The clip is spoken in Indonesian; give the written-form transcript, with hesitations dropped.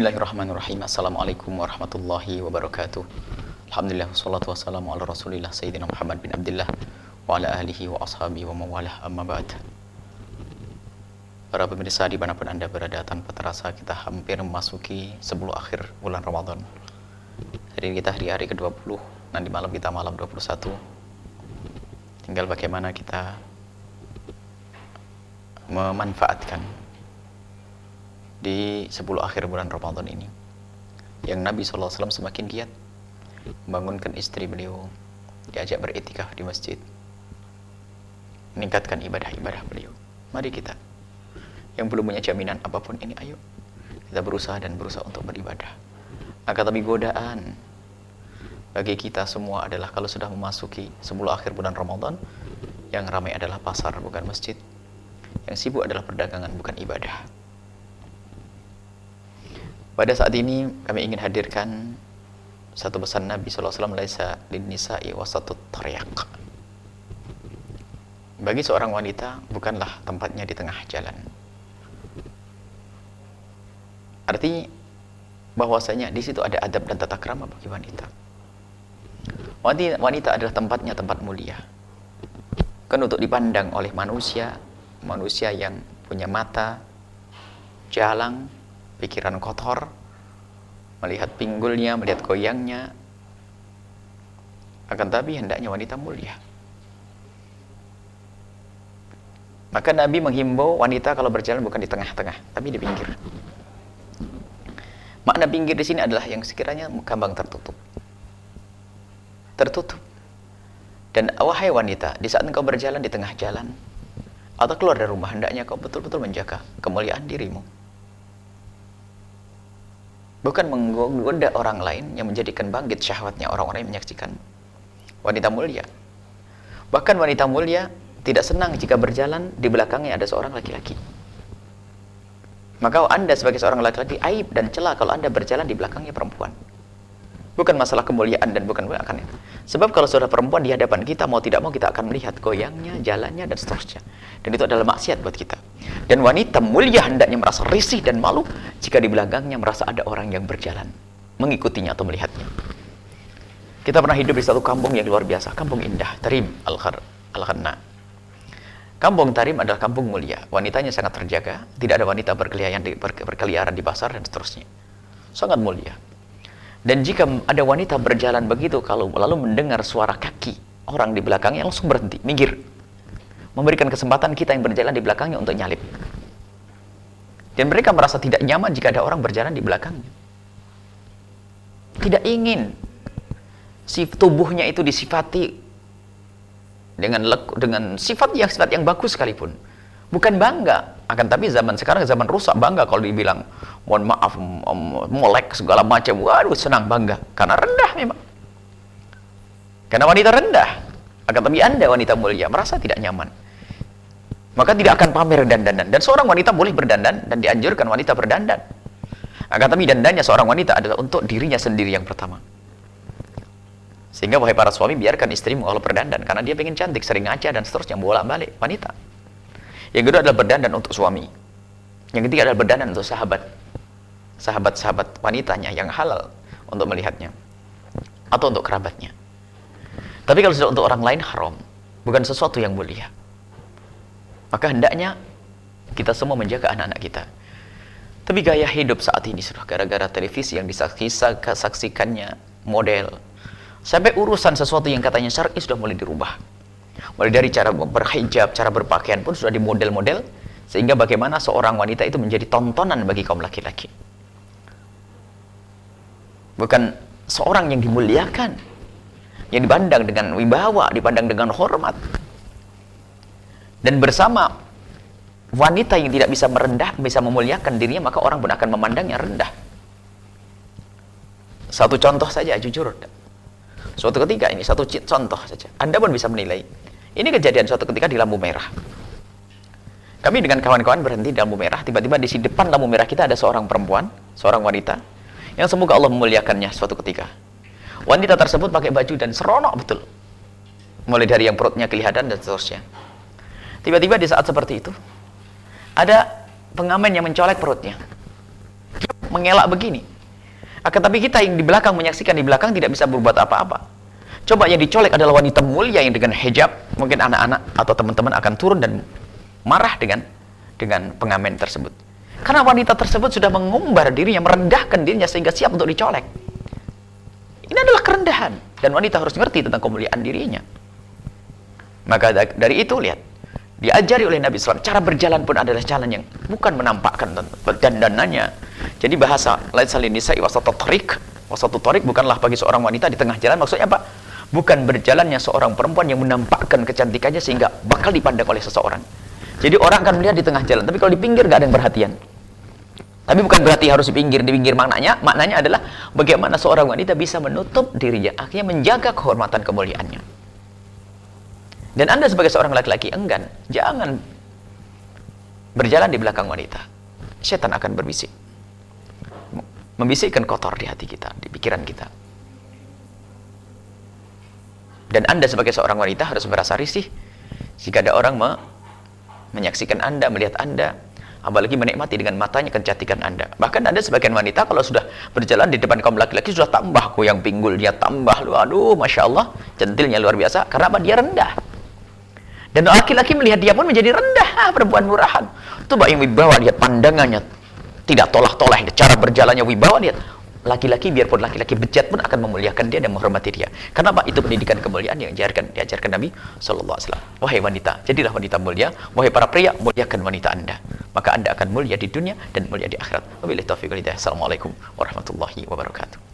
Bismillahirrahmanirrahim. Assalamualaikum warahmatullahi wabarakatuh. Alhamdulillah, wassalatu wassalamu ala rasulillah Sayyidina Muhammad bin Abdullah wa ala alihi wa ashabihi wa mawalah, amma ba'd. Para pemirsa dimanapun Anda berada, tanpa terasa kita hampir memasuki 10 akhir bulan Ramadan. Hari ini kita hari ke-20, nanti malam kita malam 21. Tinggal bagaimana kita memanfaatkan di 10 akhir bulan Ramadan ini, yang Nabi SAW semakin giat membangunkan istri beliau, diajak beriktikaf di masjid, meningkatkan ibadah-ibadah beliau. Mari kita yang belum punya jaminan apapun ini, ayo kita berusaha untuk beribadah. Akan tapi godaan bagi kita semua adalah kalau sudah memasuki 10 akhir bulan Ramadan, yang ramai adalah pasar bukan masjid, yang sibuk adalah perdagangan bukan ibadah. Pada saat ini kami ingin hadirkan satu pesan Nabi SAW, laisa lin-nisa'i wasatut taryaq. Bagi seorang wanita bukanlah tempatnya di tengah jalan. Artinya bahwasanya di situ ada adab dan tata krama bagi wanita. Wanita adalah tempatnya tempat mulia. Kan untuk dipandang oleh manusia yang punya mata jalang, pikiran kotor, melihat pinggulnya, melihat goyangnya. Akan tapi hendaknya wanita mulia. Maka Nabi menghimbau wanita kalau berjalan bukan di tengah-tengah, tapi di pinggir. Makna pinggir di sini adalah yang sekiranya gampang tertutup. Dan wahai wanita, di saat engkau berjalan di tengah jalan atau keluar dari rumah, hendaknya kau betul-betul menjaga kemuliaan dirimu. Bukan menggoda orang lain yang menjadikan bangkit syahwatnya orang-orang yang menyaksikan. Wanita mulia, bahkan wanita mulia tidak senang jika berjalan di belakangnya ada seorang laki-laki. Maka Anda sebagai seorang laki-laki, aib dan celah kalau Anda berjalan di belakangnya perempuan. Bukan masalah kemuliaan dan bukan akan. Sebab kalau sudah perempuan di hadapan kita, mau tidak mau kita akan melihat goyangnya, jalannya, dan seterusnya. Dan itu adalah maksiat buat kita. Dan wanita mulia hendaknya merasa risih dan malu jika di belakangnya merasa ada orang yang berjalan, mengikutinya atau melihatnya. Kita pernah hidup di satu kampung yang luar biasa, kampung indah, Tarim Al-Khanna. Kampung Tarim adalah kampung mulia, wanitanya sangat terjaga, tidak ada wanita berkeliaran di pasar dan seterusnya. Sangat mulia. Dan jika ada wanita berjalan begitu, lalu mendengar suara kaki orang di belakangnya, langsung berhenti, minggir. Memberikan kesempatan kita yang berjalan di belakangnya untuk nyalip. Dan mereka merasa tidak nyaman jika ada orang berjalan di belakangnya. Tidak ingin tubuhnya itu disifati dengan sifat yang bagus sekalipun. Bukan bangga. Akan tapi zaman sekarang zaman rusak, bangga kalau dibilang mohon maaf, molek segala macam. Waduh, senang, bangga. Karena rendah memang. Karena wanita rendah. Akan tapi Anda wanita mulia merasa tidak nyaman, maka tidak akan pamer dandanan. Dan seorang wanita boleh berdandan dan dianjurkan wanita berdandan. Akan tapi dandannya seorang wanita adalah untuk dirinya sendiri yang pertama. Sehingga wahai para suami, biarkan istrimu kalau berdandan karena dia pengen cantik, sering ngaca dan seterusnya, bolak-balik wanita. Yang kedua adalah berdandan untuk suami. Yang ketiga adalah berdandan untuk sahabat-sahabat wanitanya yang halal untuk melihatnya atau untuk kerabatnya. Tapi kalau sudah untuk orang lain, haram, bukan sesuatu yang mulia. Maka hendaknya kita semua menjaga anak-anak kita. Tapi gaya hidup saat ini sudah gara-gara televisi yang disaksikannya model, sampai urusan sesuatu yang katanya syar'i sudah mulai dirubah. Mulai dari cara berhijab, cara berpakaian pun sudah dimodel-model, sehingga bagaimana seorang wanita itu menjadi tontonan bagi kaum laki-laki. Bukan seorang yang dimuliakan, yang dipandang dengan wibawa, dipandang dengan hormat. Dan bersama wanita yang tidak bisa bisa memuliakan dirinya, maka orang pun akan memandangnya rendah. Satu contoh saja, jujur. Suatu ketika ini, satu contoh saja. Anda pun bisa menilai. Ini kejadian suatu ketika di lampu merah. Kami dengan kawan-kawan berhenti di lampu merah. Tiba-tiba di depan lampu merah kita ada seorang perempuan, seorang wanita, yang semoga Allah memuliakannya suatu ketika. Wanita tersebut pakai baju dan seronok betul. Mulai dari yang perutnya kelihatan dan seterusnya. Tiba-tiba di saat seperti itu, ada pengamen yang mencolek perutnya. Dia mengelak begini. Akan tapi kita yang di belakang menyaksikan di belakang tidak bisa berbuat apa-apa. Coba yang dicolek adalah wanita mulia yang dengan hijab, mungkin anak-anak atau teman-teman akan turun dan marah dengan pengamen tersebut. Karena wanita tersebut sudah mengumbar dirinya, merendahkan dirinya sehingga siap untuk dicolek. Ini adalah kerendahan dan wanita harus mengerti tentang kemuliaan dirinya. Maka dari itu lihat, diajari oleh Nabi SAW, cara berjalan pun adalah jalan yang bukan menampakkan dandanannya. Jadi bahasa laisa lin-nisa'i wasatu thariq bukanlah bagi seorang wanita di tengah jalan. Maksudnya apa? Bukan berjalannya seorang perempuan yang menampakkan kecantikannya sehingga bakal dipandang oleh seseorang. Jadi orang akan melihat di tengah jalan, tapi kalau di pinggir nggak ada yang perhatian. Tapi bukan berarti harus di pinggir maknanya adalah bagaimana seorang wanita bisa menutup dirinya, akhirnya menjaga kehormatan kemuliaannya. Dan Anda sebagai seorang laki-laki enggan, jangan berjalan di belakang wanita. Setan akan berbisik, membisikkan kotor di hati kita, di pikiran kita. Dan Anda sebagai seorang wanita harus merasa risih jika ada orang menyaksikan Anda, melihat Anda, apalagi menikmati dengan matanya kecantikan Anda. Bahkan Anda sebagian wanita kalau sudah berjalan di depan kaum laki-laki sudah tambah goyang pinggul, dia tambah, aduh, Masya Allah, centilnya luar biasa. Karena apa? Dia rendah. Dan laki-laki melihat dia pun menjadi rendah, perempuan murahan. Coba yang wibawa, lihat pandangannya, tidak tolah-tolah, cara berjalannya wibawa, lihat. Laki-laki, biarpun laki-laki bejat pun akan memuliakan dia dan menghormati dia. Kenapa? Itu pendidikan kemuliaan yang diajarkan Nabi SAW. Wahai wanita, jadilah wanita mulia. Wahai para pria, muliakan wanita Anda. Maka Anda akan mulia di dunia dan mulia di akhirat. Wabillahi taufiq wal hidayah. Assalamualaikum warahmatullahi wabarakatuh.